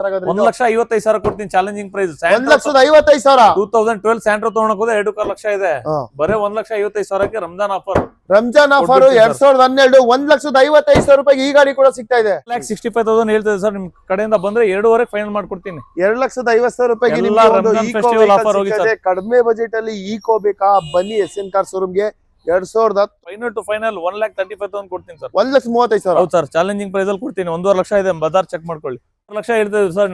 1,55,000 ಕೊಡ್ತೀನಿ challenging price. 1,55,000 2012 Santro ತಗೊಳಕ್ ಹೋದ್ರೆ 2.5 ಲಕ್ಷ ಇದೆ. ಬರೇ 1,55,000ಕ್ಕೆ ರಂಜಾನ್ ಆಫರ್. 2012 1,55,000 ರೂಪಾಯಿಗೆ ಈ ಗಾಡಿ ಕೂಡ ಸಿಗ್ತಾ ಇದೆ. 1,65,000 ಹೇಳ್ತದೆ ಸರ್. ನಿಮ್ ಕಡೆಯಿಂದ ಬಂದ್ರೆ 2.5 ಫೈನಲ್ ಮಾಡ್ಕೊಡ್ತೀನಿ. 2,50,000 ರೂಪಾಯಿಗೆ ಕಡಿಮೆ ಬಜೆಟ್ ಅಲ್ಲಿ ಈಕೋ ಬೇಕಾ? ಬನ್ನಿ SN ಕಾರ್ ಶೋರೂಮ್ಗೆ. 2010 ಫೈನಲ್ ಟು ಫೈನಲ್ 1,35,000 ಕೊಡ್ತೀನಿ ಸರ್. 1,35,000. ಹೌದು ಸರ್, ಚಾಲೆಂಜಿಂಗ್ ಪ್ರೈಸ್ ಅಲ್ಲಿ ಕೊಡ್ತೀನಿ. 1.5 ಲಕ್ಷ ಇದೆ, ಬಜಾರ್ ಚೆಕ್ ಮಾಡ್ಕೊಳ್ಳಿ. 1 ಲಕ್ಷ ಹೇಳ್ತೇವೆ ಸರ್.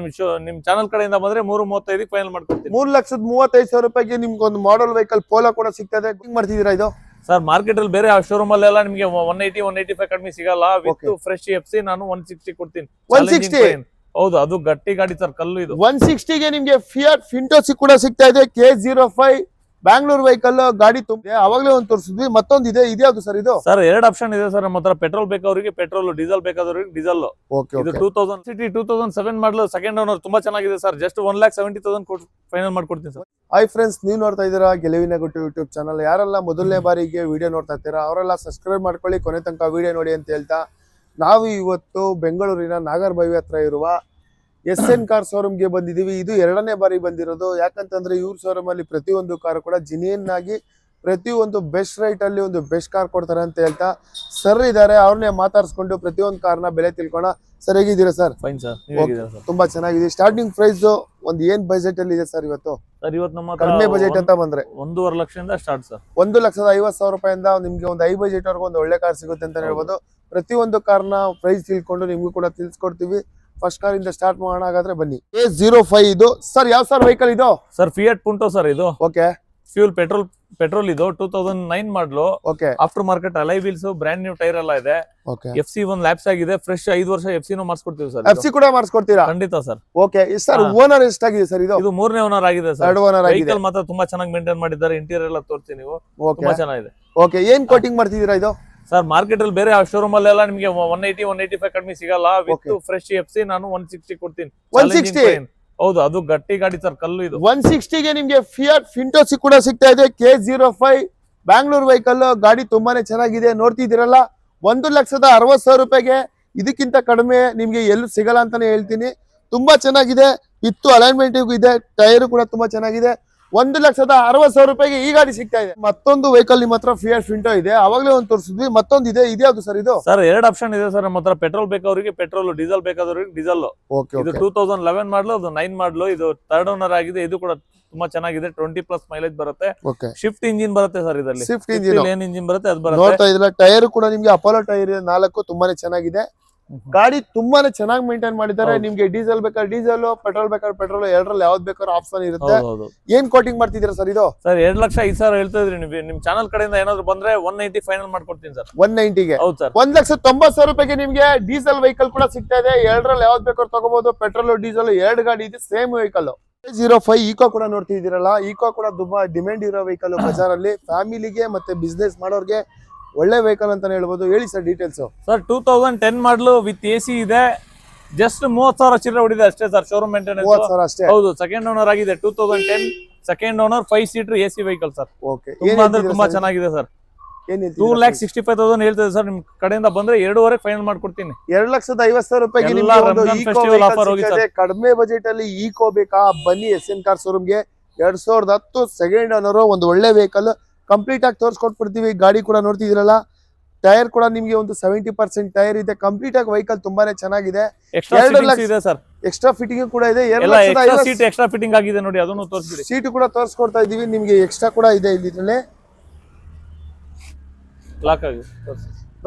ನಿಮ್ ಚಾನಲ್ ಕಡೆಯಿಂದ ಬಂದ್ರೆ 3,35,000 ಫೈನಲ್ ಮಾಡ್ಕೊಡ್ತೀನಿ. 3,35,000 ರೂಪಾಯಿಗೆ ನಿಮ್ಗೆ ಒಂದು ಮಾಡೆಲ್ ವೆಹಿಕಲ್ ಪೋಲೋ ಕೂಡ ಸಿಗ್ತದೆ. ಮಾಡ್ತಿದ್ದೀರಾ ಇದು ಸರ್? ಮಾರ್ಕೆಟ್ ಅಲ್ಲಿ ಬೇರೆ ಶೋರೂಮ್ ಅಲ್ಲೆಲ್ಲ ನಿಮಗೆ 180, 185 ಕಡಿಮೆ ಸಿಗಲ್ಲ. ವಿತ್ ಫ್ರೆಶ್ FC ನಾನು 160 ಕೊಡ್ತೀನಿ. 160? ಹೌದು, ಅದು ಗಟ್ಟಿ ಗಾಡಿ ಸರ್, ಕಲ್ಲು ಇದು. 160ಗೆ ನಿಮ್ಗೆ ಫಿಯಾಟ್ ಫಿಂಟೋಸಿ ಕೂಡ ಸಿಗ್ತಾ ಇದೆ. K05 ಬ್ಯಾಂಗ್ಳೂರ್ ವೆಹಿಕಲ್ ಗಾಡಿ ತುಂಬ ಅವಾಗಲೇ ಒಂದು ತೋರಿಸಿದ್ವಿ. ಮತ್ತೊಂದು ಇದೆ, ಇದ್ಯಾವುದು ಸರ್ ಇದು? ಸರ್ 2 ಆಪ್ಷನ್ ಇದೆ ಸರ್ ನಮ್ಮ ಹತ್ರ. ಪೆಟ್ರೋಲ್ ಬೇಕಾದವರಿಗೆ ಪೆಟ್ರೋಲ್, ಡೀಸೆಲ್ ಬೇಕಾದವರಿಗೆ ಡೀಸೆಲ್. ಇದು 2007 ಮಾಡಲು ಸೆಕೆಂಡ್ ಓನರ್, ತುಂಬಾ ಚೆನ್ನಾಗಿದೆ ಸರ್. ಜಸ್ಟ್ 1,70,000 ಫೈನಲ್ ಮಾಡ್ಕೊಡ್ತೀನಿ ಸರ್. ಹಾಯ್ ಫ್ರೆಂಡ್ಸ್, ನೀವು ನೋಡ್ತಾ ಇದ್ದೀರಾ ಗೆಲುವಿನ ಗುಟ್ಟು ಯೂಟ್ಯೂಬ್ ಚಾನಲ್. ಯಾರೆಲ್ಲ ಮೊದಲನೇ ಬಾರಿಗೆ ವಿಡಿಯೋ ನೋಡ್ತಾ ಇರ್ತೀರಾ ಅವರೆಲ್ಲ ಸಬ್ಸ್ಕ್ರೈಬ್ ಮಾಡ್ಕೊಳ್ಳಿ, ಕೊನೆ ತನಕ ವಿಡಿಯೋ ನೋಡಿ ಅಂತ ಹೇಳ್ತಾ, ನಾವು ಇವತ್ತು ಬೆಂಗಳೂರಿನ ನಾಗರಬಾವಿ ಹತ್ರ ಇರುವ SN ಕಾರ್ ಶೋರೂಮ್ಗೆ ಬಂದಿದ್ದೀವಿ. ಇದು 2ನೇ ಬಾರಿ ಬಂದಿರೋದು. ಯಾಕಂತಂದ್ರೆ ಇವ್ರ ಶೋರೂಮ್ ಅಲ್ಲಿ ಪ್ರತಿಯೊಂದು ಕಾರ್ ಕೂಡ ಜಿನಿಯನ್ ಆಗಿ ಪ್ರತಿಯೊಂದು ಬೆಸ್ಟ್ ರೈಟ್ ಅಲ್ಲಿ ಒಂದು ಬೆಸ್ಟ್ ಕಾರ್ ಕೊಡ್ತಾರೆ ಅಂತ ಹೇಳ್ತಾ ಸರ್ ಇದಾರೆ. ಅವ್ರನ್ನೇ ಮಾತಾಡ್ಸ್ಕೊಂಡು ಪ್ರತಿಯೊಂದು ಕಾರ್ನ ಬೆಲೆ ತಿಳ್ಕೋಣ. ಸರ್, ಹೇಗಿದ್ದೀರಾ ಸರ್? Fine sir. ತುಂಬಾ ಚೆನ್ನಾಗಿದೆ. ಸ್ಟಾರ್ಟಿಂಗ್ ಪ್ರೈಸ್ ಒಂದು ಏನ್ ಬಜೆಟ್ ಅಲ್ಲಿ ಇದೆ ಸರ್ ಇವತ್ತು? ಸರ್, ಇವತ್ತು ನಮ್ಮ ಕಡಿಮೆ ಬಜೆಟ್ ಅಂತ ಬಂದ್ರೆ 1.5 ಲಕ್ಷದಿಂದ ಸ್ಟಾರ್ಟ್ ಸರ್. 1,50,000 ರೂಪಾಯಿಂದ ನಿಮ್ಗೆ ಒಂದು ಹೈ ಬಜೆಟ್ ವರ್ಗು ಒಂದು ಒಳ್ಳೆ ಕಾರ್ ಸಿಗುತ್ತೆ ಅಂತ ಹೇಳ್ಬೋದು. ಪ್ರತಿಯೊಂದು ಕಾರ್ನ ಪ್ರೈಸ್ ತಿಳ್ಕೊಂಡು ನಿಮ್ಗೂ ಕೂಡ ತಿಳಿಸ್ಕೊಡ್ತೀವಿ. ಫಸ್ಟ್ ಕಾರ್ ಇಂದ ಸ್ಟಾರ್ಟ್ ಮಾಡೋಣ. ಹಾಗಾದ್ರೆ ಬನ್ನಿ. K05 ಇದು ಸರ್. ಯಾವ ಸರ್ ವೆಹಿಕಲ್ ಇದು? ಸರ್, ಫಿಯಾಟ್ ಪುಂಟೋ ಸರ್ ಇದು. ಓಕೆ. ಫ್ಯೂಲ್ ಪೆಟ್ರೋಲ್ ಇದು. 2009 ಮಾಡಲು. Okay. After market alloy wheels, brand new tyre ಎಲ್ಲ ಇದೆ. ಓಕೆ. FC ಒಂದು ಲ್ಯಾಪ್ಸ್ ಆಗಿದೆ. ಫ್ರೆಶ್ 5 ವರ್ಷ FC ನೂ ಮಾಡಿಸ್ಕೊಡ್ತೀವಿ ಸರ್. FC ಕೂಡ ಮಾಡಿಸ್ಕೊಡ್ತೀರಾ? ಖಂಡಿತ ಸರ್. ಓಕೆ. ಸರ್, ಓನರ್ ಎಷ್ಟಾಗಿದೆ ಸರ್ ಇದು? ಇದು 3ನೇ ಓನರ್ ಆಗಿದೆ ಸರ್. 3rd ಓನರ್ ಆಗಿದೆ. ವೆಹಿಕಲ್ ಮಾತ್ರ ತುಂಬಾ ಚೆನ್ನಾಗಿ ಮೇಂಟೈನ್ ಮಾಡಿದ್ದಾರೆ. ಇಂಟೀರಿಯರ್ ಎಲ್ಲ ತೋರಿಸ್ತೀನಿ ನೀವು. ತುಂಬಾ ಚೆನ್ನಾಗಿದೆ. ಓಕೆ. ಏನ್ ಕೋಟಿಂಗ್ ಮಾಡ್ತಿದ್ದೀರಾ ಇದು? ಸರ್, ಮಾರ್ಕೆಟ್ ಅಲ್ಲಿ ಬೇರೆ ಶೋರೂಮ್ ಅಲ್ಲೆಲ್ಲ ನಿಮಗೆ 180, 185 ಕಡಿಮೆ ಸಿಗಲ್ಲ. ವಿತ್ ಫ್ರೆಶ್ FC ನಾನು 160 ಕೊಡ್ತೀನಿ. 160? ಹೌದು, ಅದು ಗಟ್ಟಿ ಗಾಡಿ ಸರ್, ಕಲ್ಲು ಇದು. 160ಗೆ ನಿಮ್ಗೆ ಫಿಯಾಟ್ ಫಿಂಟೋಸಿ ಕೂಡ ಸಿಗ್ತಾ ಇದೆ. K05 ಬ್ಯಾಂಗ್ಳೂರ್ ವೆಹಿಕಲ್ ಗಾಡಿ ತುಂಬಾನೇ ಚೆನ್ನಾಗಿದೆ. ನೋಡ್ತಿದ್ದೀರಲ್ಲ, 1,60,000 ರೂಪಾಯಿಗೆ ಇದಕ್ಕಿಂತ ಕಡಿಮೆ ನಿಮ್ಗೆ ಎಲ್ಲೂ ಸಿಗಲ್ಲ ಅಂತಾನೆ ಹೇಳ್ತೀನಿ. ತುಂಬಾ ಚೆನ್ನಾಗಿದೆ. ಇತ್ತು ಅಲೈನ್ಮೆಂಟ್ ಇದೆ. ಟೈರ್ ಕೂಡ ತುಂಬಾ ಚೆನ್ನಾಗಿದೆ. 1,60,000 ರೂಪಾಯಿಗೆ ಈ ಗಾಡಿ ಸಿಗ್ತಾ ಇದೆ. ಮತ್ತೊಂದು ವೆಹಿಕಲ್ ನಿಮ್ಮ ಹತ್ರ ಫಿಯಾಟ್ ಫಿಂಟೋ ಇದೆ, ಅವಾಗಲೇ ಒಂದು ತೋರಿಸಿದ್ವಿ. ಮತ್ತೊಂದು ಇದೆ, ಇದ್ಯಾವುದು ಸರ್ ಇದು? ಸರ್, 2 ಆಪ್ಷನ್ ಇದೆ ಸರ್ ನಮ್ಮ ಹತ್ರ. ಪೆಟ್ರೋಲ್ ಬೇಕಾದವರಿಗೆ ಪೆಟ್ರೋಲ್, ಡೀಸೆಲ್ ಬೇಕಾದವರಿಗೆ ಡೀಸೆಲ್. ಇದು 2011 ಮಾಡಲು, ಅದು 9 ಮಾಡಲು. ಇದು 3rd ಓನರ್ ಆಗಿದೆ. ಇದು ಕೂಡ ತುಂಬಾ ಚೆನ್ನಾಗಿದೆ. 20+ ಮೈಲೇಜ್ ಬರುತ್ತೆ. ಶಿಫ್ಟ್ ಇಂಜಿನ್ ಬರುತ್ತೆ ಸರ್ ಇದರಲ್ಲಿ. ಶಿಫ್ಟ್ ಇಂಜಿನ್ ಏನ್ ಇಂಜಿನ್ ಬರುತ್ತೆ ಅದು ಬರುತ್ತೆ. ನೋಡ್ತಾ ಇದ್ರೆ ಟೈರ್ ಕೂಡ ನಿಮ್ಗೆ ಅಪೋಲೋ ಟೈರ್ 4 ತುಂಬಾನೇ ಚೆನ್ನಾಗಿದೆ. ಗಾಡಿ ತುಂಬಾನೇ ಚೆನ್ನಾಗಿ ಮೇಂಟೈನ್ ಮಾಡಿದ್ದಾರೆ. ನಿಮ್ಗೆ ಡೀಸೆಲ್ ಬೇಕಾದ್ರೆ ಡೀಸೆಲ್, ಪೆಟ್ರೋಲ್ ಬೇಕಾದ್ರೆ ಪೆಟ್ರೋಲ್, ಎರಡರಲ್ಲಿ ಯಾವ್ದು ಬೇಕಾದ್ರೂ ಆಪ್ಷನ್ ಇರುತ್ತೆ. ಏನ್ ಕೋಟಿಂಗ್ ಮಾಡ್ತಿದ್ದೀರಾ ಸರ್ ಇದು? ಸರ್, 2,05,000 ಹೇಳ್ತಾ ಇದ್ರಿ. ನಿಮ್ ಚಾನಲ್ ಕಡೆಯಿಂದ ಏನಾದ್ರು ಬಂದ್ರೆ 190 ಫೈನಲ್ ಮಾಡ್ಕೊಡ್ತೀನಿ ಸರ್. 190ಗೆ? ಹೌದು ಸರ್. 1,90,000 ರೂಪಾಯಿಗೆ ನಿಮ್ಗೆ ಡೀಸೆಲ್ ವೆಹಿಕಲ್ ಕೂಡ ಸಿಗ್ತಾ ಇದೆ. ಎರಡರಲ್ಲಿ ಯಾವ್ದು ಬೇಕಾದ್ರೂ ತಗೋಬಹುದು. ಪೆಟ್ರೋಲ್, ಡೀಸೆಲ್ 2 ಗಾಡಿ ಇದೆ, ಸೇಮ್ ವೆಹಿಕಲ್. K05 ಈಕೋ ಕೂಡ ನೋಡ್ತಿದ್ದೀರಲ್ಲ, ಈಕೋ ಕೂಡ ತುಂಬಾ ಡಿಮ್ಯಾಂಡ್ ಇರೋ ವೆಹಿಕಲ್ ಬಜಾರ್ ಅಲ್ಲಿ. ಫ್ಯಾಮಿಲಿಗೆ ಮತ್ತೆ ಬಿಸ್ನೆಸ್ ಮಾಡೋರ್ಗೆ ಒಳ್ಳೆ ವೆಹಿಕಲ್ ಅಂತಾನೆ ಹೇಳ್ಬೋದು. ಹೇಳಿ ಸರ್ ಡೀಟೇಲ್ಸ್. ಸರ್, 2010 ಮಾಡಲು ವಿತ್ AC ಇದೆ. ಜಸ್ಟ್ 30,000 ಚಿಲ್ಲರೆ ಹೊಡಿದೆ ಅಷ್ಟೇ ಸರ್. ಶೋರೂಮ್ ಮೇಂಟೆನೆನ್ಸ್ 30,000 ಅಷ್ಟೇ. ಹೌದು, ಸೆಕೆಂಡ್ ಓನರ್ ಆಗಿದೆ. 2010 second owner, 5 seater AC vehicle sir. Okay. ತುಂಬಾ ಚೆನ್ನಾಗಿದೆ ಸರ್. 2,65,000 ಹೇಳ್ತದೆ ಸರ್. ನಿಮ್ ಕಡೆಯಿಂದ ಬಂದ್ರೆ 2.5 ಫೈನಲ್ ಮಾಡ್ಕೊಡ್ತೀನಿ. 2,50,000 ರೂಪಾಯಿಗೆ ಕಡಿಮೆ ಬಜೆಟ್ ಅಲ್ಲಿ ಈಕೋ ಬೇಕಾ? ಬನ್ನಿ SN ಕಾರ್ ಶೋರೂಮ್ಗೆ. 2010 ಸೆಕೆಂಡ್ ಓನರ್, ಒಂದು ಒಳ್ಳೆ ವೆಹಿಕಲ್ ಕಂಪ್ಲೀಟ್ ಆಗಿ ತೋರಿಸ್ಕೊಟ್ಬಿಡ್ತೀವಿ. ಗಾಡಿ ಕೂಡ ನೋಡ್ತಿದ್ದೀರಲ್ಲ, ಟೈರ್ ಕೂಡ ನಿಮ್ಗೆ ಒಂದು 70% ಟೈರ್ ಇದೆ. ಕಂಪ್ಲೀಟ್ ಆಗಿ ವೆಹಿಕಲ್ ತುಂಬಾನೇ ಚೆನ್ನಾಗಿದೆ. ಎಕ್ಸ್ಟ್ರಾ ಫಿಟ್ಟಿಂಗ್ ಕೂಡ ಇದೆ. ಎಕ್ಸ್ಟ್ರಾ ಫಿಟ್ಟಿಂಗ್ ಆಗಿದೆ ನೋಡಿ, ಅದನ್ನು ತೋರಿಸ್ಬಿಡಿ. ಸೀಟ್ ಕೂಡ ತೋರಿಸ್ಕೊಡ್ತಾ ಇದೀವಿ. ನಿಮ್ಗೆ ಎಕ್ಸ್ಟ್ರಾ ಕೂಡ ಇದೆ ಇಲ್ಲಿ.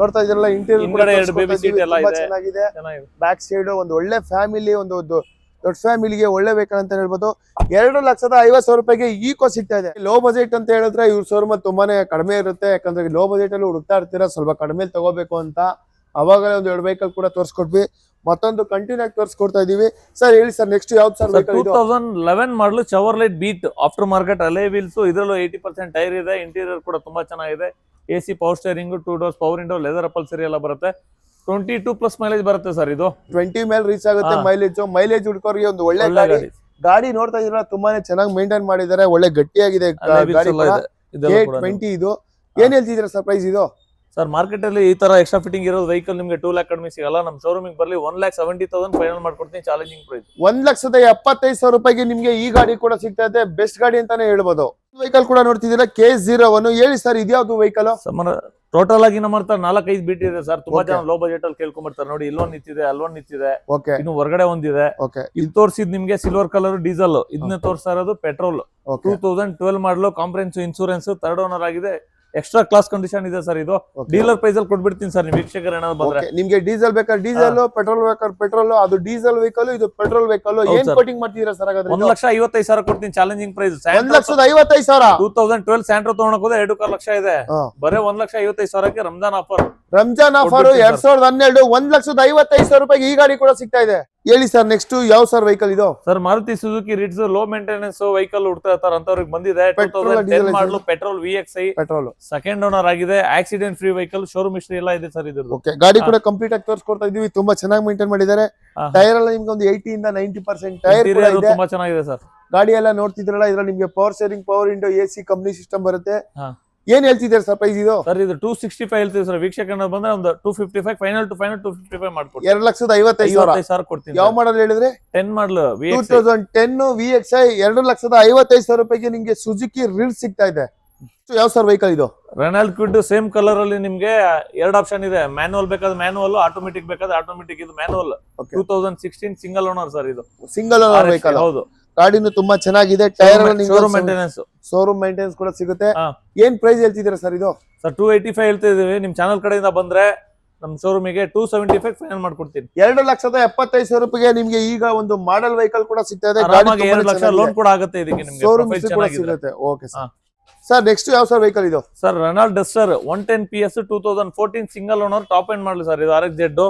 ನೋಡ್ತಾ ಇದ್ರಲ್ಲ, ಇಂಟೀರಿಯರ್ ಚೆನ್ನಾಗಿದೆ. ಬ್ಯಾಕ್ ಸೈಡ್ ಒಂದು ಒಳ್ಳೆ ಫ್ಯಾಮಿಲಿ, ಒಂದು ದೊಡ್ಡ ಫ್ಯಾಮಿಲಿಗೆ ಒಳ್ಳೆ ವೆಹಿಕಲ್ ಅಂತ ಹೇಳ್ಬೋದು. 2,50,000 ರೂಪಾಯಿಗೆ ಈಕೋ ಸಿಗ್ತಾ ಇದೆ. ಲೋ ಬಜೆಟ್ ಅಂತ ಹೇಳಿದ್ರೆ ಇವ್ರ ಶೋರೂಮ್ ತುಂಬಾನೇ ಕಡಿಮೆ ಇರುತ್ತೆ. ಯಾಕಂದ್ರೆ ಲೋ ಬಜೆಟ್ ಅಲ್ಲಿ ಹುಡುಕ್ತಾ ಇರ್ತೀರಾ ಸ್ವಲ್ಪ ಕಡಿಮೆ ತಗೋಬೇಕು ಅಂತ. ಅವಾಗಲೇ ಒಂದು 2 ವೆಹಿಕಲ್ ಕೂಡ ತೋರಿಸ್ಕೊಟ್ವಿ. ಮತ್ತೊಂದು ಕಂಟಿನ್ಯೂ ಆಗಿ ತೋರಿಸ್ಕೊಡ್ತಾ ಇದೀವಿ. ಸರ್, ಹೇಳಿ ಸರ್, ನೆಕ್ಸ್ಟ್ ಯಾವ್ದು ಸರ್? 2011 ಮಾಡಲು Chevrolet Beat, after market alloy wheels. ಇದರಲ್ಲೂ 80% ಟೈರ್ ಇದೆ. ಇಂಟೀರಿಯರ್ ಕೂಡ ತುಂಬಾ ಚೆನ್ನಾಗಿದೆ. AC power steering, 2 doors power window, leather upholstery ಎಲ್ಲ ಬರುತ್ತೆ. 22+ ಮೈಲೇಜ್ ಬರುತ್ತೆ ಸರ್. ಇದು 20 ಮೇಲೆ ರೀಚ್ ಆಗುತ್ತೆ ಮೈಲೇಜ್ ಹುಡ್ಕೋರಿಗೆ ಒಂದು ಒಳ್ಳೆ ಗಾಡಿ. ಗಾಡಿ ನೋಡ್ತಾ ಇದ್ದೀರಾ, ತುಂಬಾನೇ ಚೆನ್ನಾಗಿ ಮೇಂಟೈನ್ ಮಾಡಿದ್ದಾರೆ. ಒಳ್ಳೆ ಗಟ್ಟಿಯಾಗಿದೆ ಗಾಡಿ. K20 ಇದು ಏನ್ ಹೇಳ್ತಿದ್ದೀರಾ ಸರ್ ಪ್ರೈಸ್ ಇದು? ಸರ್ ಮಾರ್ಕೆಟ್ ಅಲ್ಲಿ ಈ ತರ ಎಕ್ಸ್ಟ್ರಾ ಫಿಟ್ಟಿಂಗ್ ಇರೋ ವೆಹಿಕಲ್ ನಿಮಗೆ 2 lakh ಕಡಿಮೆ ಸಿಗಲ್ಲ. ನಮ್ಮ ಶೋರೂಮಿಗೆ ಬರಲಿ 1,70,000 ಫೈನಲ್ ಮಾಡ್ಕೊಡ್ತೀನಿ, ಚಾಲೆಂಜಿಂಗ್ ಪ್ರೈಸ್. 1,75,000 ರೂಪಾಯಿಗೆ ನಿಮ್ಗೆ ಈ ಗಾಡಿ ಕೂಡ ಸಿಗ್ತಾ ಇದೆ. ಬೆಸ್ಟ್ ಗಾಡಿ ಅಂತಾನೆ ಹೇಳ್ಬೋದು. ವೆಹಿಕಲ್ ಕೂಡ ನೋಡ್ತಿದ್ದೀರಾ K01. ಹೇಳಿ ಸರ್, ಇದ್ಯಾವ್ದು ವೆಹಿಕಲ್? ಟೋಟಲ್ ಆಗಿ ನಮ್ಮ ಹತ್ರ 4-5 ಬೀಟ್ ಇದೆ ಸರ್. ತುಂಬಾ ಜನ ಲೋ ಬಜೆಟ್ ಅಲ್ಲಿ ಕೇಳ್ಕೊಂಡ್ಬರ್ತಾರೆ. ನೋಡಿ, ಇಲ್ಲೊಂದ್ ನಿಂತಿದೆ, ಅಲ್ಲೊಂದ್ ನಿಂತಿದೆ, ಓಕೆ, ಇನ್ನು ಹೊರಗಡೆ ಒಂದಿದೆ. ಓಕೆ, ಇಲ್ಲಿ ತೋರಿಸಿದ್ ನಿಮ್ಗೆ ಸಿಲ್ವರ್ ಕಲರ್ ಡೀಸೆಲ್, ಇದನ್ನ ತೋರಿಸ್ತಾ ಇರೋದು ಪೆಟ್ರೋಲ್. 2012 ಮಾಡಲು, ಕಾಂಪ್ರಿಹೆನ್ಸಿವ್ ಇನ್ಸೂರೆನ್ಸ್, 3rd ಓನರ್ ಆಗಿದೆ, ಎಕ್ಸ್ಟ್ರಾ ಕ್ಲಾಸ್ ಕಂಡೀಷನ್ ಇದೆ ಸರ್. ಇದು ಡೀಲರ್ ಪ್ರೈಸ್ ಅಲ್ಲಿ ಕೊಟ್ಬಿಡ್ತೀನಿ ಸರ್. ನಿಮ್ ವೀಕ್ಷಕರು ಏನಾದ್ರು ಬಂದ್ರೆ ನಿಮ್ಗೆ ಡೀಸೆಲ್ ಬೇಕಾದ್ರೆ ಡೀಸೆಲ್, ಪೆಟ್ರೋಲ್ ಬೇಕಾದ್ರೆ ಪೆಟ್ರೋಲ್. ಅದು ಡೀಸೆಲ್ ವೆಹಿಕಲ್, ಇದು ಪೆಟ್ರೋಲ್ ವೆಹಿಕಲ್. ಏನ್ ಕೋಟಿಂಗ್ ಮಾಡ್ತಿದ್ದೀರಾ ಸರ್? 1,55,000 ಕೊಡ್ತೀನಿ, ಚಾಲೆಂಜಿಂಗ್ ಪ್ರೈಸ್. 1,55,000. 2012 ಸ್ಯಾಂಟ್ರೋ ತಗೊಳಕ್ ಹೋದ್ರೆ 2.5 ಲಕ್ಷ ಇದೆ. ಬರೇ 1,55,000ಕ್ಕೆ ರಂಜಾನ್ ಆಫರ್. ರಂಜಾನ್ ಆಫರ್ 2012 1,55,000 ರೂಪಾಯಿಗೆ ಈ ಗಾಡಿ ಕೂಡ ಸಿಗ್ತಾ ಇದೆ. ಹೇಳಿ ಸರ್, ನೆಕ್ಸ್ಟ್ ಯಾವ ಸರ್ ವೆಹಿಕಲ್ ಇದು? Sir Maruti Suzuki Ritz low maintenance vehicle ಹುಡ್ತಾ ಇರ್ತಾರೆ ಅಂತವ್ರಿಗೆ ಬಂದಿದೆ. 2010 model petrol VXI, petrol, 2nd owner ಆಗಿದೆ, accident free vehicle, showroom history ಎಲ್ಲ ಇದೆ ಸರ್ ಇದ್ರದ್ದು. ಓಕೆ, ಗಾಡಿ ಕೂಡ ಕಂಪ್ಲೀಟ್ ಆಗಿ ತೋರಿಸ್ಕೊಡ್ತಾ ಇದೀವಿ. ತುಂಬಾ ಚೆನ್ನಾಗಿ ಮೇಂಟೈನ್ ಮಾಡಿದ್ದಾರೆ. ಟೈರ್ ಎಲ್ಲ ನಿಮ್ಗೆ ಒಂದು 80 ಇಂದ 90% ಟೈರ್ ಇದೆ. ತುಂಬಾ ಚೆನ್ನಾಗಿದೆ ಸರ್. ಗಾಡಿ ಎಲ್ಲ ನೋಡ್ತಿದ್ರಲ್ಲ, ಇದ್ರಲ್ಲಿ ನಿಮ್ಗೆ power steering, power window, AC company system ಬರುತ್ತೆ. ಏನ್ ಹೇಳ್ತಿದ್ದೀರಾ ಸರ್ ಪ್ರೈಸ್ ಇದು? ಸರ್ ಇದು 265 ಹೇಳ್ತೀವಿ ಸರ್. ವೀಕ್ಷಕನ ಬಂದ್ರೆ ಒಂದು 255 ಫೈನಲ್ ಟು ಫೈನಲ್ 255 ಮಾಡ್ಕೊಡ್ತೀನಿ. 2,55,000 ಕೊಡ್ತೀನಿ. ಯಾವ ಮಾಡಲ್ ಹೇಳಿದ್ರೆ? 10 ಮಾಡಲ್ 2010 VXI 2,55,000 ರೂಪಾಯಿಗೆ ನಿಮ್ಗೆ ಸುಜುಕಿ ರಿಟ್ಸ್ ಸಿಗ್ತಾ ಇದೆ. ಯಾವ ಸರ್ ವೆಹಿಕಲ್ ಇದು? ರೆನಾಲ್ಡ್ ಕ್ವಿಡ್, ಸೇಮ್ ಕಲರ್ ಅಲ್ಲಿ ನಿಮ್ಗೆ 2 ಆಪ್ಷನ್ ಇದೆ. ಮ್ಯಾನುವಲ್ ಬೇಕಾದ್ರೆ ಮ್ಯಾನುವಲ್, ಆಟೋಮೆಟಿಕ್ ಬೇಕಾದ್ರೆ ಆಟೋಮೆಟಿಕ್. ಇದು ಮ್ಯಾನುವಲ್, 2016 ಸಿಂಗಲ್ ಓನರ್ ಸರ್. ಇದು ಸಿಂಗಲ್ ಓನರ್ ವೆಹಿಕಲ್. ಹೌದು, ಗಾಡಿನು ತುಂಬಾ ಚೆನ್ನಾಗಿದೆ. Tyre showroom maintenance, showroom maintenance ಕೂಡ ಸಿಗುತ್ತೆ. ಏನ್ ಪ್ರೈಸ್ ಹೇಳ್ತಿದ್ದೀರಾ ಸರ್ ಇದು? ಸರ್ 285 ಹೇಳ್ತಾ ಇದೀವಿ. ನಿಮ್ ಚಾನಲ್ ಕಡೆಯಿಂದ ಬಂದ್ರೆ ನಮ್ ಶೋರೂಮಿಗೆ 275 ಫೈನಲ್ ಮಾಡ್ಕೊಡ್ತೀನಿ. 2,75,000 ರೂಪಾಯಿಗೆ ನಿಮ್ಗೆ ಈಗ ಒಂದು ಮಾಡೆಲ್ ವೆಹಿಕಲ್ ಕೂಡ ಸಿಗ್ತಾ ಇದೆ. 2 ಲಕ್ಷ ಲೋನ್ ಕೂಡ ಆಗುತ್ತೆ ಇದಕ್ಕೆ ನಿಮ್ಗೆ. ಶೋರೂಮ್ ಕೂಡ ಸಿಗುತ್ತೆ. ಓಕೆ ಸರ್, ನೆಕ್ಸ್ಟ್ ಯಾವ ಸರ್ ವೆಹಿಕಲ್ ಇದು? Sir Renault Duster 110 PS 2014 single owner, top end ಮಾಡಲಿ ಸರ್. ಇದು RXZ,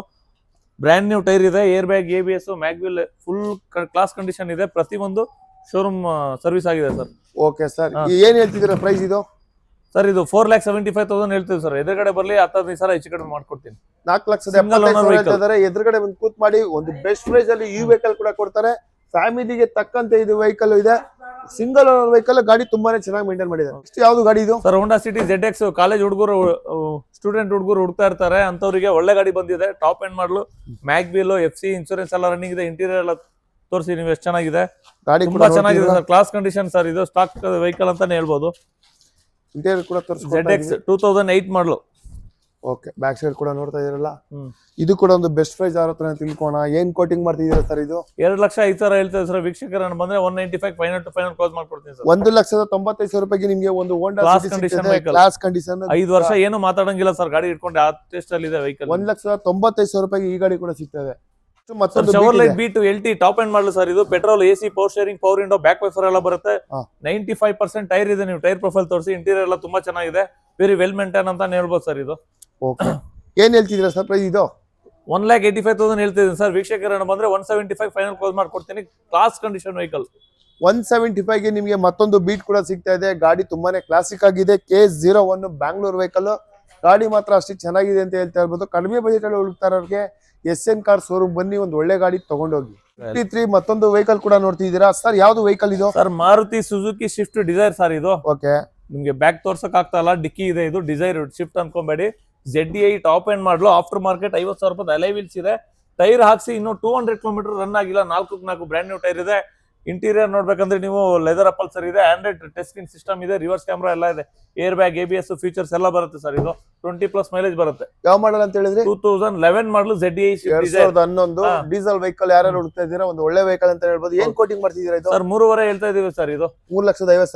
ಬ್ರ್ಯಾಂಡ್ ನ್ಯೂ ಟೈರ್ ಇದೆ, air bag, ABS, mag wheel, full class condition ಇದೆ. ಪ್ರತಿಯೊಂದು ಶೋರೂಮ್ ಸರ್ವಿಸ್ ಆಗಿದೆ ಸರ್. ಓಕೆ ಸರ್, ಏನ್ ಹೇಳ್ತಿದ್ದೀರಾ ಪ್ರೈಸ್ ಇದು? ಸರ್ ಇದು 4,75,000 ಹೇಳ್ತೀವಿ ಸರ್. ಎದುರುಗಡೆ ಬರ್ಲಿ 15,000 ಹೆಚ್ಚು ಕಡಿಮೆ ಮಾಡ್ಕೊಡ್ತೀನಿ. 4,75,000 ಎದುರುಗಡೆ ಬಂದು ಕೂತ್ ಮಾಡಿ ಒಂದು ಬೆಸ್ಟ್ ಪ್ರೈಸ್ ಅಲ್ಲಿ ಈ ವೆಹಿಕಲ್ ಕೂಡ ಕೊಡ್ತಾರೆ. ಫ್ಯಾಮಿಲಿಗೆ ತಕ್ಕಂತೆ ಇದು ವೆಹಿಕಲ್ ಇದೆ. Single owner vehicle. ಗಾಡಿ ತುಂಬಾನೇ ಚೆನ್ನಾಗಿ ಮೇಂಟೈನ್ ಮಾಡಿದೆ. ನೆಕ್ಸ್ಟ್ ಯಾವ್ದು ಗಾಡಿ ಇದು? Sir Honda City ZX. College ಹುಡುಗರು, ಸ್ಟೂಡೆಂಟ್ ಹುಡುಗರು ಹುಡುಕ್ತಾ ಇರ್ತಾರೆ ಅಂತವ್ರಿಗೆ ಒಳ್ಳೆ ಗಾಡಿ ಬಂದಿದೆ. ಟಾಪ್ ಎಂಡ್ ಮಾಡಲು, ಮ್ಯಾಗ್ವಿಲ್, FC ಇನ್ಶೂರೆನ್ಸ್ ಎಲ್ಲ ರನ್ನಿಂಗ್ ಇದೆ. ಇಂಟೀರಿಯರ್ ಎಲ್ಲ ತೋರಿಸಿ ನೀವು ಎಷ್ಟು ಚೆನ್ನಾಗಿದೆ. ಗಾಡಿ ತುಂಬಾ ಚೆನ್ನಾಗಿದೆ ಸರ್. Class condition sir. ಇದು ಸ್ಟಾಕ್ ವೆಹಿಕಲ್ ಅಂತಾನೆ ಹೇಳ್ಬೋದು. ಇಂಟೀರಿಯರ್ ಕೂಡ ZX 2008 ಮಾಡಲು. ಓಕೆ, ಬ್ಯಾಕ್ ಸೈಡ್ ಕೂಡ ನೋಡ್ತಾ ಇದೀರಲ್ಲ, ಇದು ಕೂಡ ಒಂದು ಬೆಸ್ಟ್ ಪ್ರೈಸ್ ಯಾವ ಹತ್ರ ತಿಳ್ಕೋಣ. ಏನ್ ಕೋಟಿಂಗ್ ಮಾಡ್ತಿದ್ದೀರಾ ಸರ್ ಇದು? 2,05,000 ಹೇಳ್ತೇವೆ ಸರ್. ವೀಕ್ಷಕರನ್ನ ಬಂದ್ರೆ 195 ಫೈನಲ್ ಟು ಫೈನಲ್ ಕ್ಲೋಸ್ ಮಾಡ್ಕೊಡ್ತೀನಿ ಸರ್. 1,95,000 ರೂಪಾಯಿಗೆ ನಿಮ್ಗೆ ಒಂದು ಹೋಂಡಾ ಕ್ಲಾಸ್ ಕಂಡೀಷನ್ 5 ವರ್ಷ ಏನು ಮಾತಾಡಂಗಿಲ್ಲ ಸರ್. ಗಾಡಿ ಇಟ್ಕೊಂಡು ಟೆಸ್ಟ್ ಅಲ್ಲಿ ಇದೆ ವೆಹಿಕಲ್. 1,95,000 ರೂಪಾಯಿಗೆ ಈ ಗಾಡಿ ಕೂಡ ಸಿಗ್ತದೆ. ಮತ್ತೊಂದು Chevrolet Beat LT top end ಮಾಡಲು ಸರ್. ಇದು petrol, AC, power steering, power window, back wiper ಎಲ್ಲ ಬರುತ್ತೆ. 95% ಟೈರ್ ಇದೆ. ನೀವು ಟೈರ್ ಪ್ರೊಫೈಲ್ ತೋರಿಸಿ. ಇಂಟೀರಿಯರ್ ಎಲ್ಲ ತುಂಬಾ ಚೆನ್ನಾಗಿದೆ. ವೆರಿ ವೆಲ್ ಮೇಂಟೈನ್ ಅಂತ ಹೇಳ್ಬೋದು ಸರ್ ಇದು. ಓಕೆ, ಏನ್ ಹೇಳ್ತಿದ್ದೀರಾ ಸರ್ ಪ್ರೈಸ್ ಇದು? 1,85,000 ಹೇಳ್ತಿದ್ದೀನಿ ಸರ್. ವೀಕ್ಷಕರನ್ನ ಬಂದ್ರೆ 175 ಫೈನಲ್ ಕ್ಲೋಸ್ ಮಾಡ್ಕೊಡ್ತೀನಿ. Class condition vehicle. 175ಗೆ ನಿಮ್ಗೆ ಮತ್ತೊಂದು ಬೀಟ್ ಕೂಡ ಸಿಗ್ತಾ ಇದೆ. ಗಾಡಿ ತುಂಬಾನೇ ಕ್ಲಾಸಿಕ್ ಆಗಿದೆ. K01 Bangalore vehicle. ಗಾಡಿ ಮಾತ್ರ ಅಷ್ಟು ಚೆನ್ನಾಗಿದೆ ಅಂತ ಹೇಳ್ತಾ ಇರ್ಬೋದು. ಕಡಿಮೆ ಬಜೆಟ್ ಅಲ್ಲಿ ಹುಡುಕ್ತಾ ಇರೋರಿಗೆ SN ಕಾರ್ ಶೋರೂಮ್ ಬನ್ನಿ, ಒಂದು ಒಳ್ಳೆ ಗಾಡಿ ತಗೊಂಡೋಗಿ. 53 ಮತ್ತೊಂದು ವೆಹಿಕಲ್ ಕೂಡ ನೋಡ್ತಿದ್ದೀರಾ ಸರ್. ಯಾವ್ದು ವೆಹಿಕಲ್ ಇದು? Sir Maruti Suzuki Swift Dzire sir ಇದು. ಓಕೆ, ನಿಮ್ಗೆ ಬ್ಯಾಕ್ ತೋರ್ಸಕ್ ಆಗ್ತಾ ಇಲ್ಲ, ಡಿಕ್ಕಿ ಇದೆ. ಇದು ಡಿಸೈರ್ ಶಿಫ್ಟ್ ಅನ್ಕೊಂಬೇಡಿ. ZDI top end model, after market 50,000 ರೂಪಾಯಿ ಅಲೈ ವೀಲ್ಸ್ ಇದೆ. ಟೈರ್ ಹಾಕ್ಸಿ ಇನ್ನು 200 ಕಿಲೋಮೀಟರ್ ರನ್ ಆಗಿಲ್ಲ. 4 ಬ್ರ್ಯಾಂಡ್ ನ್ಯೂ ಟೈರ್ ಇದೆ. ಇಂಟೀರಿಯರ್ ನೋಡ್ಬೇಕಂದ್ರೆ ನೀವು ಲೆದರ್ ಅಪಲ್ಸರ್ ಇದೆ. ಆಂಡ್ರಾಯ್ಡ್ ಟಚ್ ಸ್ಕ್ರೀನ್ ಸಿಸ್ಟಮ್ ಇದೆ. ರಿವರ್ಸ್ ಕ್ಯಾಮ್ರಾ ಎಲ್ಲ ಇದೆ. ಏರ್ ಬ್ಯಾಗ್, ABS ಫೀಚರ್ಸ್ ಎಲ್ಲ ಬರುತ್ತೆ ಸರ್. ಇದು 20+ ಮೈಲೇಜ್ ಬರುತ್ತೆ. ಯಾವ ಮಾಡಲ್ ಅಂತ ಹೇಳಿದ್ರೆ? 2011 ಮಾಡಲು ZDI 2011 ಡೀಸೆಲ್ ವೆಹಿಕಲ್. ಯಾರು ಹುಡುಕ್ತಾ ಇದ್ದೀರಾ ಒಂದು ಒಳ್ಳೆ ವೆಹಿಕಲ್ ಅಂತ ಹೇಳ್ಬೋದು. ಏನ್ ಕೋಟಿಂಗ್ ಮಾಡ್ತಿದ್ದೀರಾ ಇದು? ಸರ್ 3.5 ಹೇಳ್ತಾ ಇದೀವಿ ಸರ್. ಇದು 3,50,000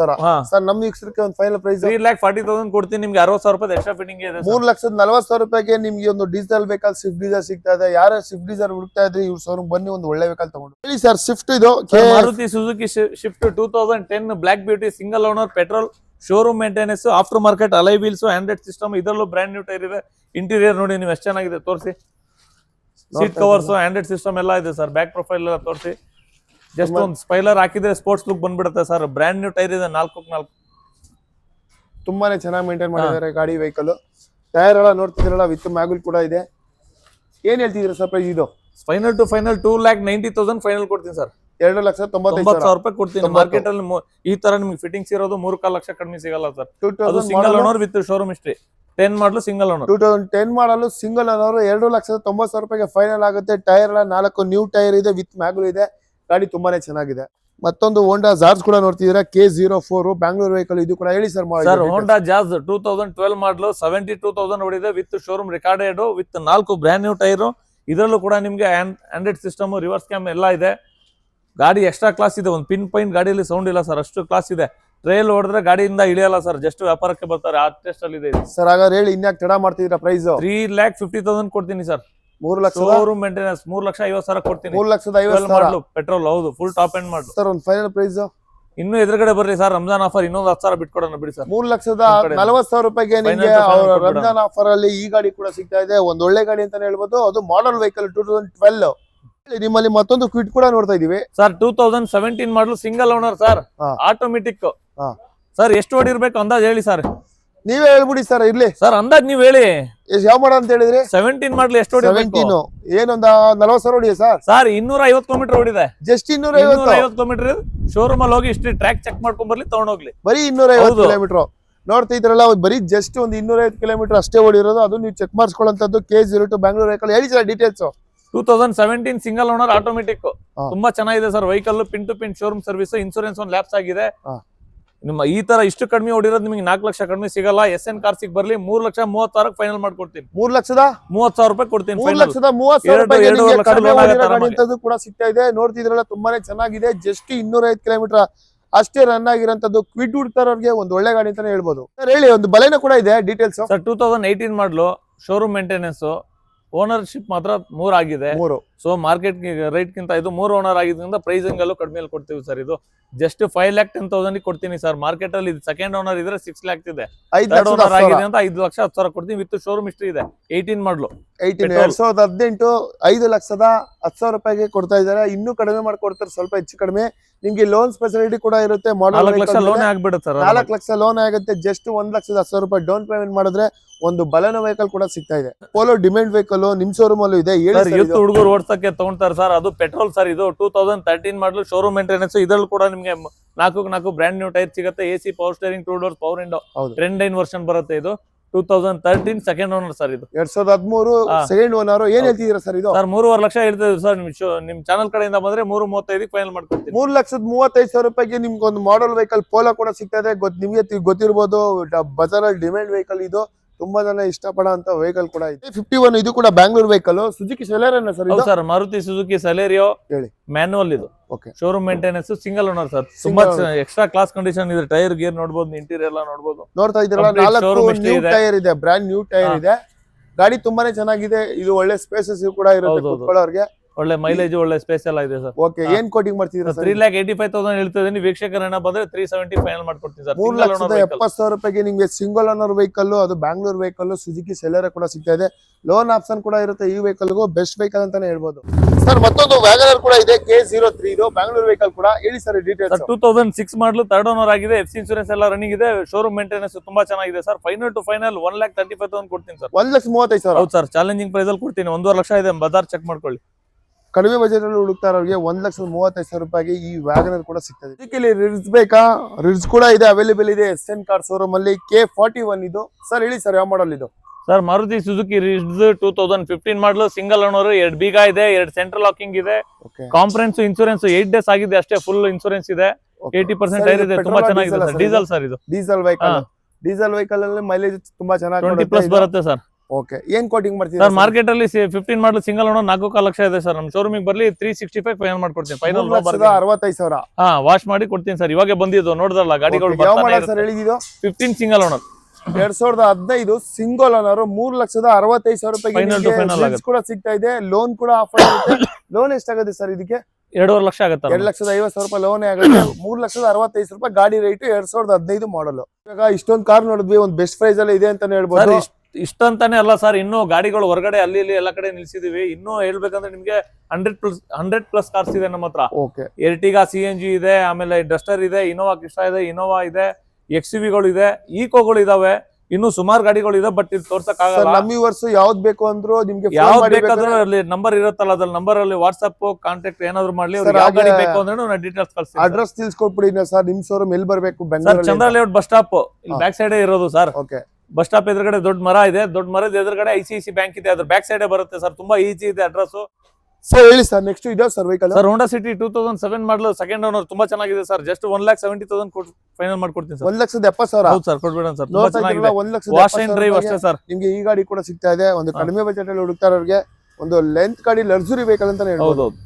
ಸರ್. ನಮ್ಮ ವೀಕ್ಷಕರಿಗೆ ಒಂದು ಫೈನಲ್ ಪ್ರೈಸ್ 3,40,000 ಕೊಡ್ತೀನಿ. ನಿಮ್ಗೆ 60,000 ರೂಪಾಯಿ ಎಕ್ಸ್ಟ್ರಾ ಫಿಟ್ಟಿಂಗ್ ಇದೆ. 3,40,000 ರೂಪಾಯಿಗೆ ನಿಮ್ಗೆ ಒಂದು ಡೀಸೆಲ್ ವೆಹಿಕಲ್ ಸ್ವಿಫ್ಟ್ ಡಿಸೈರ್ ಸಿಗ್ತಾ ಇದೆ. ಯಾರು ಸ್ವಿಫ್ಟ್ ಡಿಸೈರ್ ಹುಡುಕ್ತಾ ಇದ್ರೆ ಇವ್ರ ಶೋರೂಮ್ ಬನ್ನಿ, ಒಂದು ಒಳ್ಳೆ ವೆಹಿಕಲ್ ತಗೊಂಡು ಹೇಳಿ ಸರ್. ಸ್ವಿಫ್ಟ್ ಇದು Maruti Suzuki shift 2010 block beauty single owner, petrol, showroom maintenance, after market alloy wheels, Android system. ಇದರಲ್ಲೂ ಬ್ರ್ಯಾಂಡ್ ನ್ಯೂ ಟೈರ್ ಇದೆ. ಇಂಟೀರಿಯರ್ ನೋಡಿ ನೀವು ಎಷ್ಟು ಚೆನ್ನಾಗಿದೆ ತೋರಿಸಿ. ಸೀಟ್ ಕವರ್ಸ್, ಆಂಡ್ರಾಯ್ಡ್ ಸಿಸ್ಟಮ್ ಎಲ್ಲ ಇದೆ ಸರ್. ಬ್ಯಾಕ್ ಪ್ರೊಫೈಲ್ ಎಲ್ಲ ತೋರಿಸಿ. ಜಸ್ಟ್ ಒಂದು ಸ್ಪೈಲರ್ ಹಾಕಿದ್ರೆ ಸ್ಪೋರ್ಟ್ಸ್ ಲುಕ್ ಬಂದ್ಬಿಡುತ್ತೆ ಸರ್. ಬ್ರ್ಯಾಂಡ್ ನ್ಯೂ ಟೈರ್ ಇದೆ. 4 ತುಂಬಾನೇ ಚೆನ್ನಾಗಿ ಮೇಂಟೈನ್ ಮಾಡಿದ್ದಾರೆ ಗಾಡಿ ವೆಹಿಕಲ್. ಟೈರ್ ಎಲ್ಲ ನೋಡ್ತಿದ್ರಲ್ಲ, ವಿತ್ ಮ್ಯಾಗ್ವಿಲ್ ಕೂಡ ಇದೆ. ಏನ್ ಹೇಳ್ತಿದ್ದೀರಾ ಸರ್ ಪ್ರೈಸ್ ಇದು? ಫೈನಲ್ ಟು ಫೈನಲ್ 2,90,000 ಫೈನಲ್ ಕೊಡ್ತೀನಿ ಸರ್. 2,90,000 ರೂಪಾಯಿ ಕೊಡ್ತೀನಿ. ಮಾರ್ಕೆಟ್ ಅಲ್ಲಿ ಈ ತರ ನಿಮ್ಗೆ ಫಿಟ್ಟಿಂಗ್ಸ್ ಇರೋದು 3.5 ಲಕ್ಷ ಕಡಿಮೆ ಸಿಗಲ್ಲ ಸರ್. ಅದು single owner with showroom history. 10 ಮಾಡಲು ಸಿಂಗಲ್ ಓನರ್. 2010 ಮಾಡಲು ಸಿಂಗಲ್ ಓನರ್ 2,90,000 ರೂಪಾಯಿಗೆ ಫೈನಲ್ ಆಗುತ್ತೆ. ಟೈರ್ ಎಲ್ಲ 4 ನ್ಯೂ ಟೈರ್ ಇದೆ, ವಿತ್ ಮ್ಯಾಗ್ಲು ಇದೆ. ಗಾಡಿ ತುಂಬಾನೇ ಚೆನ್ನಾಗಿದೆ. ಮತ್ತೊಂದು ಹೋಂಡಾ ಜಾರ್ಜ್ ಕೂಡ ನೋಡ್ತಿದ್ದೀರಾ, K04 ಬ್ಯಾಂಗ್ಳೂರ್ ವೆಹಿಕಲ್. ಇದು ಕೂಡ ಹೇಳಿ ಸರ್. ಸರ್ ಹೋಂಡಾ ಜಾಜ್ 2012 ಮಾಡಲು 72,000 ಓಡಿದೆ, with showroom recorded, with 4 brand new tyre. ಇದರಲ್ಲೂ ಕೂಡ ನಿಮ್ಗೆ ಆಂಡ್ರಾಯ್ಡ್ ಸಿಸ್ಟಮ್, ರಿವರ್ಸ್ ಕ್ಯಾಮ್ ಎಲ್ಲ ಇದೆ. ಗಾಡಿ ಎಕ್ಸ್ಟ್ರಾ ಕ್ಲಾಸ್ ಇದೆ. ಒಂದು ಪಿನ್ ಪಾಯಿಂಟ್ ಗಾಡಿಯಲ್ಲಿ ಸೌಂಡ್ ಇಲ್ಲ ಸರ್, ಅಷ್ಟು ಕ್ಲಾಸ್ ಇದೆ. ಟ್ರೈಲ್ ಹೊಡೆದ್ರೆ ಗಾಡಿಯಿಂದ ಇಳಿಯಲ್ಲ ಸರ್, ಜಸ್ಟ್ ವ್ಯಾಪಾರಕ್ಕೆ ಬರ್ತಾರೆ, ಆ ಟೆಸ್ಟ್ ಅಲ್ಲಿ ಇದೆ ಸರ್. ಹಾಗಾದ್ರೆ ಹೇಳಿ, ಇನ್ಯಾಕ್ ತಡ ಮಾಡ್ತಿದ್ದೀರಾ? ಪ್ರೈಸ್ 3,50,000 ಕೊಡ್ತೀನಿ ಸರ್. 3 ಲಕ್ಷ ಶೋರೂಮ್ ಮೇಂಟೆನೆನ್ಸ್ 3,50,000 ಕೊಡ್ತೀನಿ. 3,50,000 ಪೆಟ್ರೋಲ್, ಹೌದು, ಫುಲ್ ಟಾಪ್ ಎಂಡ್ ಮಾಡ್ಲು ಸರ್. ಒಂದು ಫೈನಲ್ ಪ್ರೈಸ್ ಇನ್ನು ಎದುರುಗಡೆ ಬರ್ರಿ ಸರ್, ರಂಜಾನ್ ಆಫರ್ ಇನ್ನೊಂದು 10,000 ಬಿಟ್ಕೊಡೋಣ ಬಿಡಿ ಸರ್. 3,40,000 ರೂಪಾಯಿಗೆ ನಿಮಗೆ ರಂಜಾನ್ ಆಫರ್ ಅಲ್ಲಿ ಈ ಗಾಡಿ ಕೂಡ ಸಿಗ್ತಾ ಇದೆ. ಒಂದ್ ಒಳ್ಳೆ ಗಾಡಿ ಅಂತಾನೆ ಹೇಳ್ಬೋದು. ಅದು ಮಾಡಲ್ ವೆಹಿಕಲ್ 2012. ನಿಮ್ಮಲ್ಲಿ ಮತ್ತೊಂದು ಕ್ವಿಟ್ ಕೂಡ ನೋಡ್ತಾ ಇದೀವಿ ಸರ್. 2017 ಮಾಡಲು single owner sir, automatic. Sir ಎಷ್ಟು ಓಡಿರ್ಬೇಕು ಅಂದಾಜ್ ಹೇಳಿ ಸರ್. ನೀವೇ ಹೇಳ್ಬಿಡಿ ಸರ್. ಇರ್ಲಿ ಸರ್, ಅಂದಾಜ್ ನೀವ್ ಹೇಳಿ. ಯಾವ ಮಾಡ ಅಂತ ಹೇಳಿದ್ರಿ? 17 ಮಾಡಲು ಎಷ್ಟು ಓಡಿರ್ಬೇಕು? ಏನೊಂದ 40,000 ಓಡಿದೆ ಸರ್. ಸರ್ 250 ಕಿಲೋಮೀಟರ್ ಓಡಿದೆ. Just 250 kilometre. ಶೋರೂಮ್ ಅಲ್ಲಿ ಹೋಗಿ ಇಷ್ಟು ಟ್ರ್ಯಾಕ್ ಚೆಕ್ ಮಾಡ್ಕೊಂಡ್ ಬರ್ಲಿ, ತಗೊಂಡೋಗ್ಲಿ. ಬರೀ 250 ಕಿಲೋಮೀಟರ್ ನೋಡ್ತಾ ಇದ್ರಲ್ಲ. ಬರೀ ಜಸ್ಟ್ ಒಂದು 250 ಕಿಲೋಮೀಟರ್ ಅಷ್ಟೇ ಓಡಿರೋದು. ಅದು ನೀವು ಚೆಕ್ ಮಾಡಿಸ್ಕೊಳ್ಳುವಂತದ್ದು. K02 Bangalore vehicle. ಹೇಳಿ sir details. 2017 single owner automatic. ತುಂಬಾ ಚೆನ್ನಾಗಿದೆ sir vehicle. Pin to pin showroom service. Insurance ಒಂದು ಲ್ಯಾಪ್ಸ್ ಆಗಿದೆ. ನಿಮ್ಮ ಈ ತರ ಇಷ್ಟು ಕಡಿಮೆ ಓಡಿರೋದು ನಿಮಗೆ 4 ಲಕ್ಷ ಕಡಿಮೆ ಸಿಗಲ್ಲ. SN ಕಾರ್ಸಿಗೆ ಬರ್ಲಿ, 3,30,000 ಫೈನಲ್ ಮಾಡ್ಕೊಡ್ತೀನಿ. 3,30,000 ರೂಪಾಯಿ ಕೊಡ್ತೀನಿ. 3,30,000 ಕೂಡ ಸಿಗ್ತಾ ಇದೆ. ನೋಡ್ತಿದ್ರಲ್ಲ, ತುಂಬಾನೇ ಚೆನ್ನಾಗಿದೆ. ಜಸ್ಟ್ 205 ಕಿಲೋಮೀಟರ್ ಅಷ್ಟೇ ರನ್ ಆಗಿರೋಂಥದ್ದು. ಕ್ವಿಡ್ ಹುಡ್ತಾರವ್ರಿಗೆ ಒಂದು ಒಳ್ಳೆ ಗಾಡಿ ಅಂತಾನೆ ಹೇಳ್ಬೋದು ಸರ್. ಹೇಳಿ, ಒಂದು ಬಲೆನ ಕೂಡ ಇದೆ, ಡೀಟೇಲ್ಸ್ ಸರ್. 2018 ಮಾಡಲು ಶೋರೂಮ್ ಮೇಂಟೆನೆನ್ಸ್, ಓನರ್ಶಿಪ್ ಮಾತ್ರ 3 ಆಗಿದೆ. ಸೊ ಮಾರ್ಕೆಟ್ ರೇಟ್ ಗಿಂತ ಇದು 3 ಓನರ್ ಆಗಿದ್ರಿಂದ ಪ್ರೈಸಿಂಗ್ ಅಲ್ಲೂ ಕಡಿಮೆ ಕೊಡ್ತೀವಿ ಸರ್. ಇದು ಜಸ್ಟ್ 5,10,000 ಕೊಡ್ತೀನಿ ಸರ್. ಮಾರ್ಕೆಟ್ ಅಲ್ಲಿ ಸೆಕೆಂಡ್ ಓನರ್ ಇದ್ರೆ 6 ಲ್ಯಾಕ್ ಇದೆ. ಥರ್ಡ್ ಓನರ್ ಆಗಿದೆ ಅಂತ 5,10,000 ಕೊಡ್ತೀನಿ, ವಿತ್ ಶೋರೂಮ್ ಹಿಸ್ಟ್ರಿ ಇದೆ. 18 ಮಾಡಲು 2018 5,10,000 ರೂಪಾಯಿಗೆ ಕೊಡ್ತಾ ಇದ್ದಾರೆ. ಇನ್ನೂ ಕಡಿಮೆ ಮಾಡ್ಕೊಡ್ತಾರೆ, ಸ್ವಲ್ಪ ಹೆಚ್ಚು ಕಡಿಮೆ. ನಿಮ್ಗೆ ಲೋನ್ ಫೆಸಿಲಿಟಿ ಕೂಡ ಇರುತ್ತೆ. 4 ಲಕ್ಷ ಲೋನ್ ಆಗ್ಬಿಡುತ್ತೆ ಸರ್. 4 ಲಕ್ಷ ಲೋನ್ ಆಗುತ್ತೆ. ಜಸ್ಟ್ 1,10,000 ರೂಪಾಯಿ ಡೌನ್ ಪೇಮೆಂಟ್ ಮಾಡಿದ್ರೆ ಒಂದು ಬಲೆನೋ ವೆಹಿಕಲ್ ಕೂಡ ಸಿಗ್ತಾ ಇದೆ. ಪೋಲೋ ಡಿಮ್ಯಾಂಡ್ ವೆಹಿಕಲ್ ನಿಮ್ ಶೋರೂಮ್ ಅಲ್ಲೂ ಇದೆ. ಹುಡುಗರು ಓಡಿಸಕ್ಕೆ ತಗೊಂತಾರೆ ಸರ್. ಅದು ಪೆಟ್ರೋಲ್ ಸರ್. ಇದು 2013 ಮಾಡಲು ಶೋರೂಮ್ ಮೇಂಟೆನೆನ್ಸ್. ಇದ್ರಲ್ಲಿ ಕೂಡ ನಿಮ್ಗೆ 4 ಬ್ರ್ಯಾಂಡ್ ನ್ಯೂ ಟೈರ್ ಸಿಗುತ್ತೆ. AC power steering, 2 doors power window, trend 9 version ಬರುತ್ತೆ. ಇದು 2013 ಸೆಕೆಂಡ್ ಓನರ್ ಸರ್. ಇದು 2013 ಸೆಕೆಂಡ್ ಓನರ್. ಏನ್ ಹೇಳ್ತಿದ್ದೀರಾ ಸರ್? ಇದು ಸರ್ 3.5 ಲಕ್ಷ ಹೇಳ್ತಿದ್ವಿ ಸರ್. ನಿಮ್ ಚಾನಲ್ ಕಡೆಯಿಂದ ಬಂದ್ರೆ 3.35 ಫೈನಲ್ ಮಾಡ್ಕೊಡ್ತೀನಿ. 3,35,000 ರೂಪಾಯಿಗೆ ನಿಮ್ಗೆ ಒಂದು ಮಾಡೆಲ್ ವೆಹಿಕಲ್ ಪೋಲೋ ಕೂಡ ಸಿಗ್ತಾ ಇದೆ. ನಿಮ್ಗೆ ಗೊತ್ತಿರ್ಬೋದು, ಬಜಾರ್ ಅಲ್ಲಿ ಡಿಮ್ಯಾಂಡ್ ವೆಹಿಕಲ್. ಇದು ತುಂಬಾ ಜನ ಇಷ್ಟಪಡೋ ಅಂತ ವೆಹಿಕಲ್ ಕೂಡ ಇದೆ. 51 ಇದು ಕೂಡ Bangalore vehicle. Suzuki Celerio sir. Sir Maruti Suzuki Celerio ಹೇಳಿ. ಮ್ಯಾನುವಲ್. ಇದು showroom maintenance, single owner sir. ತುಂಬಾ ಎಕ್ಸ್ಟ್ರಾ ಕ್ಲಾಸ್ ಕಂಡೀಷನ್ ಇದೆ. ಟೈರ್ ಗೇರ್ ನೋಡಬಹುದು, ಇಂಟೀರಿಯರ್ ಎಲ್ಲ ನೋಡಬಹುದು. ನೋಡ್ತಾ ಇದ್ದೀರಲ್ಲ, 4 ನ್ಯೂ ಟೈರ್ ಇದೆ, ಬ್ರ್ಯಾಂಡ್ ನ್ಯೂ ಟೈರ್ ಇದೆ. ಗಾಡಿ ತುಂಬಾನೇ ಚೆನ್ನಾಗಿದೆ. ಇದು ಒಳ್ಳೆ ಸ್ಪೇಸಸ್ ಕೂಡ ಇರುತ್ತೆ ಕೂತ್ಕೊಳ್ಳೋರ್ಗೆ. ಒಳ್ಳೆ ಮೈಲೇಜ್, ಒಳ್ಳೆ ಸ್ಪೇಸ್ ಎಲ್ಲ ಇದೆ ಸರ್. ಓಕೆ, ಏನ್ ಕೋಟಿಂಗ್ ಮಾಡ್ತಿದ್ದೀರಾ ಸರ್? 3,85,000 ಹೇಳ್ತಿದ್ದೀನಿ. ವೀಕ್ಷಕರನ್ನ ಬಂದ್ರೆ 370 ಫೈನಲ್ ಮಾಡ್ಕೊಡ್ತೀನಿ ಸರ್. 3,70,000 ರೂಪಾಯಿಗೆ ನಿಮ್ಗೆ ಸಿಂಗಲ್ ಓನರ್ ವೆಹಿಕಲ್, ಅದು ಬ್ಯಾಂಗ್ಳೂರ್ ವೆಹಿಕಲ್. ಸುಜುಕಿ ಸೆಲೆರಿಯೋ ಕೂಡ ಸಿಗ್ತಾ ಇದೆ. ಲೋನ್ ಆಪ್ಷನ್ ಕೂಡ ಇರುತ್ತೆ. ಈ ವೆಹಿಕಲ್ಗೂ ಬೆಸ್ಟ್ ವೆಹಿಕಲ್ ಅಂತಾನೆ ಹೇಳ್ಬೋದು ಸರ್. ಮತ್ತೊಂದು ವ್ಯಾಗನರ್ ಕೂಡ ಇದೆ, K03. ಇದು ಬ್ಯಾಂಗ್ಳೂರ್ ವೆಹಿಕಲ್ ಕೂಡ. ಹೇಳಿ ಸರ್ ಡೀಟೇಲ್ಸ್. 2006 ಮಾಡಲು ಥರ್ಡ್ ಓನರ್ ಆಗಿದೆ. FC ಇನ್ಸೂರೆನ್ಸ್ ಎಲ್ಲ ರನ್ನಿಂಗ್ ಇದೆ. ಶೋರೂಮ್ ಮೇಂಟೆನೆನ್ಸ್ ತುಂಬಾ ಚೆನ್ನಾಗಿದೆ ಸರ್. ಫೈನಲ್ ಟು ಫೈನಲ್ 1,35,000 ಕೊಡ್ತೀನಿ ಸರ್. 1,35,000. ಹೌದು ಸರ್, ಚಾಲೆಂಜಿಂಗ್ ಪ್ರೈಸ್ ಅಲ್ಲಿ ಕೊಡ್ತೀನಿ. 1.5 ಲಕ್ಷ ಇದೆ, ಬಜಾರ್ ಚೆಕ್ ಮಾಡ್ಕೊಳ್ಳಿ. ಕಡಿಮೆ ಬಜೆಟ್ ಅಲ್ಲಿ ಹುಡುಕ್ತಾ ಇರೋರಿಗೆ 1,35,000 ರೂಪಾಯಿಗೆ ಈ ವ್ಯಾಗನರ್ ಕೂಡ ಸಿಗ್ತದೆ. ಇದಕ್ಕೆ ರಿಡ್ಸ್ ಬೇಕಾ? ರಿಡ್ಸ್ ಕೂಡ ಇದೆ, ಅವೈಲೇಬಲ್ ಇದೆ SN ಕಾರ್ ಶೋರೂಮ್ ಅಲ್ಲಿ. K41 ಇದು ಸರ್. ಹೇಳಿ ಸರ್, ಯಾವ ಮಾಡಲ್ ಇದು? ಸರ್ ಮಾರುತಿ ಸುಜುಕಿ ರಿಡ್ಸ್ 2015 ಮಾಡಲು ಸಿಂಗಲ್ ಓನರ್. 2 ಬೀಗ ಇದೆ, 2 ಸೆಂಟ್ರಲ್ ಲಾಕಿಂಗ್ ಇದೆ. ಕಾಂಪ್ರೆನ್ಸ್ ಇನ್ಸೂರೆನ್ಸ್ 8 ಡೇಸ್ ಆಗಿದೆ ಅಷ್ಟೇ. ಫುಲ್ ಇನ್ಸೂರೆನ್ಸ್ ಇದೆ. 80% ಟೈರ್ ಇದೆ. ತುಂಬಾ ಚೆನ್ನಾಗಿದೆ ಸರ್. Diesel sir. ಇದು ಡೀಸೆಲ್ ವೆಹಿಕಲ್. ಡೀಸೆಲ್ ವೆಹಿಕಲ್ ಅಲ್ಲಿ ಮೈಲೇಜ್ ತುಂಬಾ ಚೆನ್ನಾಗಿ 20+ ಬರುತ್ತೆ ಸರ್. ಓಕೆ, ಏನ್ ಕೋಟಿಂಗ್ ಮಾಡ್ತೀರಾ ಸರ್? ಮಾರ್ಕೆಟ್ ಅಲ್ಲಿ 15 ಮಾಡಲು ಸಿಂಗಲ್ ಓನರ್ 4.5 ಲಕ್ಷ ಇದೆ ಸರ್. ನಮ್ಮ ಶೋರೂಮ್ ಬರ್ಲಿ 365 ಫೈನಲ್ ಮಾಡ್ಕೊಡ್ತೀನಿ. ಫೈನಲ್ 65,000. ವಾಶ್ ಮಾಡಿ ಕೊಡ್ತೀನಿ ಸರ್. ಇವಾಗೆ ಬಂದಿದ್ದು ನೋಡಿದ್ರಲ್ಲ ಗಾಡಿಗಳು. 15 ಸಿಂಗಲ್ ಓನರ್ 2015 ಸಿಂಗಲ್ ಓನರ್. 3,65,000 ರೂಪಾಯಿ ಕೂಡ ಸಿಗ್ತಾ ಇದೆ. ಲೋನ್ ಕೂಡ ಆಫರ್ ಆಗುತ್ತೆ. ಲೋನ್ ಎಷ್ಟಾಗುತ್ತೆ ಸರ್ ಇದಕ್ಕೆ? 2.5 ಲಕ್ಷ ಆಗುತ್ತೆ. 2,50,000 ರೂಪಾಯಿ ಲೋನ್ ಆಗುತ್ತೆ. 3,65,000 ರೂಪಾಯಿ ಗಾಡಿ ರೇಟ್. 2015 ಮಾಡಲ್. ಇವಾಗ ಇಷ್ಟೊಂದು ಕಾರ್ ನೋಡಿದ್ವಿ, ಒಂದು ಬೆಸ್ಟ್ ಪ್ರೈಸ್ ಅಲ್ಲಿ ಇದೆ ಅಂತಾನೆ ಹೇಳ್ಬೋದು. ಇಷ್ಟಂತಾನೆ ಅಲ್ಲ ಸರ್, ಇನ್ನೂ ಗಾಡಿಗಳು ಹೊರಗಡೆ ಅಲ್ಲಿ ಇಲ್ಲಿ ಎಲ್ಲ ಕಡೆ ನಿಲ್ಸಿದೀವಿ. ಇನ್ನೂ ಹೇಳ್ಬೇಕಂದ್ರೆ ನಿಮ್ಗೆ 100+ ಕಾರ್ಸ್ ಇದೆ ನಮ್ಮ ಹತ್ರ. ಎರ್ಟಿಗಾ CNG ಇದೆ, ಆಮೇಲೆ ಡಸ್ಟರ್ ಇದೆ, ಇನೋವಾ ಕ್ರಿಸ್ಟಾ ಇದೆ, ಇನೋವಾ ಇದೆ, XUV ಇದೆ, ಈಕೋಗಳು ಇದಾವೆ. ಇನ್ನು ಸುಮಾರು ಗಾಡಿಗಳು ಇದೆ, ಬಟ್ ಇಲ್ಲಿ ತೋರ್ಸಕ್ ಆಗಲ್ಲ. ನಮ್ಮ ವ್ಯೂವರ್ಸ್ ಯಾವ್ದು ಬೇಕು ಅಂದ್ರು ನಿಮ್ಗೆ ಯಾವ್ದು ಬೇಕಾದ್ರೂ ಅಲ್ಲಿ ನಂಬರ್ ಇರುತ್ತಲ್ಲ, ಅದ್ರಲ್ಲಿ ನಂಬರ್ ಅಲ್ಲಿ ವಾಟ್ಸ್ಆಪ್ ಕಾಂಟ್ಯಾಕ್ಟ್ ಏನಾದ್ರು ಮಾಡ್ಲಿ. ಯಾವ ಗಾಡಿ ಬೇಕು ಅಂದ್ರೆ ನಾನು ಡೀಟೇಲ್ಸ್ ಕಳ್ಸ್ತೀನಿ. ಅಡ್ರೆಸ್ ತಿಳಿಸ್ಕೊಟ್ಬಿಡಿ ಸರ್. ನಿಮ್ ಶೋರೂಮ್ ಎಲ್ಲಿ ಬರ್ಬೇಕು? Chandra layout bus stop back side ಇರೋದು ಸರ್. ಓಕೆ, ಬಸ್ ಸ್ಟಾಪ್ ಎದುರುಗಡೆ ದೊಡ್ಡ ಮರ ಇದೆ, ದೊಡ್ಡ ಮರದ ಎದುರುಗಡೆ ICICI ಬ್ಯಾಂಕ್ ಇದೆ, ಅದ್ರ ಬ್ಯಾಕ್ ಸೈಡ್ ಬರುತ್ತೆ ಸರ್. ತುಂಬಾ ಈಜಿ ಇದೆ ಅಡ್ರೆಸ್. ಸರ್ ಹೇಳಿ ಸರ್, ನೆಕ್ಸ್ಟ್ ಇದಾವ sir vehicle? Sir Honda City 2007 model second owner, ತುಂಬಾ ಚೆನ್ನಾಗಿದೆ ಸರ್. ಜಸ್ಟ್ 1,70,000 ಫೈನಲ್ ಮಾಡ್ಕೊಡ್ತೀನಿ ಸರ್. 1,70,000. ಹೌದು ಸರ್, ಕೊಡ್ಬೇಡ ಸರ್. ತುಂಬಾ ಚೆನ್ನಾಗಿದೆ. 1,70,000 ವಾಶ್ ಅಂಡ್ ಡ್ರೈವ್ ಅಷ್ಟೇ ಸರ್. ನಿಮ್ಗೆ ಈ ಗಾಡಿ ಕೂಡ ಸಿಗ್ತಾ ಇದೆ. ಒಂದು ಕಡಿಮೆ ಬಜೆಟ್ ಅಲ್ಲಿ ಹುಡುಕ್ತಾರವ್ರಿಗೆ ಒಂದು ಲೆಂತ್ ಗಾಡಿ, ಲಕ್ಸುರಿ ವೆಹಿಕಲ್ ಅಂತಾನೆ ಹೇಳ್ಬೋದು. ಹೌದು